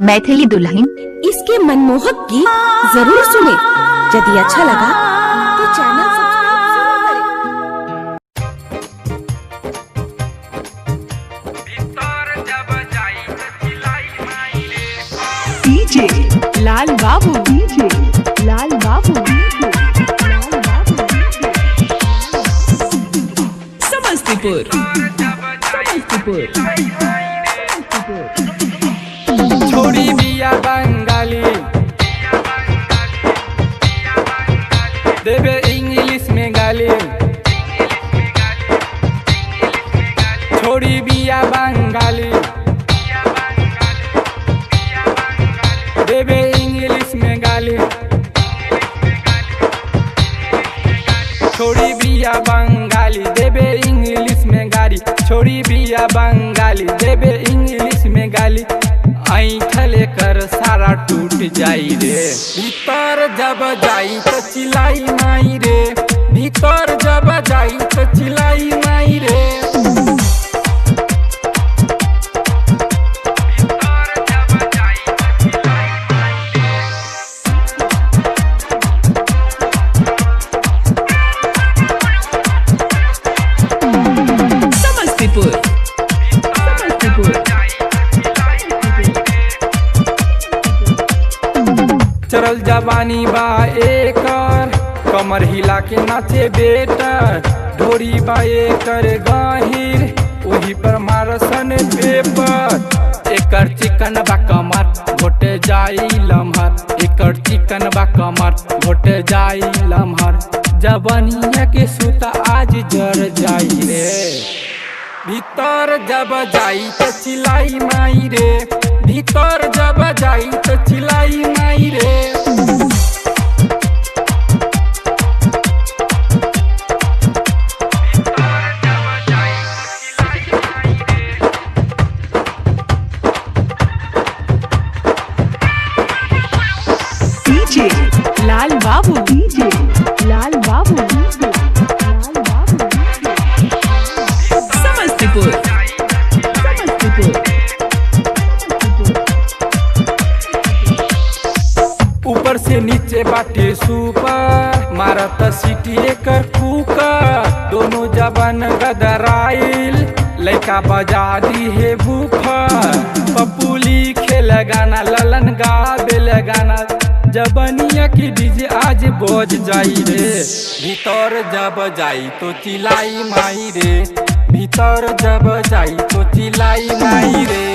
मैथिली दुल्हन। इसके मनमोहक गीत जरूर सुने। यदि अच्छा लगा तो चैनल डीजे लाल बाबू, डीजे लाल बाबू, समस्तीपुर, समस्तीपुर। छोड़ी बिया बंगाली, देवे इंग्लिश में गाली। छोड़ी बिया बंगाली, देवे इंग्लिश में गाली। छोड़ी बिया बंगाली, देवे इंग्लिश में गाली। छोड़ी बिया बंगाली, देवे इंग्लिश में गाली। ऐठले कर सारा टूट जाई रे, भीतर जब जाई तो चिल्लाई माई रे। भीतर जब जाई तो चिल्लाई माई रे। समस्तीपुर, समस्तीपुर। चरल जवानी बा एकर, कमर हिला के नाचे बेटा। ढोरी बा एकर गहिर, वही पर मारसन पेपर। एकर चिकन बा कमर, घोटे जाई लम्हर। एकर चिकन बा कमर, घोटे जाई लम्हर। जवानिया के सूता आज जर जाई रे। भीतर जब जाई तो चिल्लाई माई रे। भीतर जब जाई तो चिल्लाई माई रे। डीजे लाल बाबू, डीजे लाल बाबू, डीजे लाल बाबू। समस्तीपुर, समस्तीपुर। ऊपर से नीचे बाटे सुपर, मारत सीटी एकर कुकर। दोनों जवान गदराइल, लड़का बजा दी है बूफर। पपुली खेल गाना, ललन गावेल गाना। जबनिया की डीजे आज बज जाई रे। भीतर जब जाई तो चिल्लाई माई रे। भीतर जब जाई तो चिल्लाई माई रे।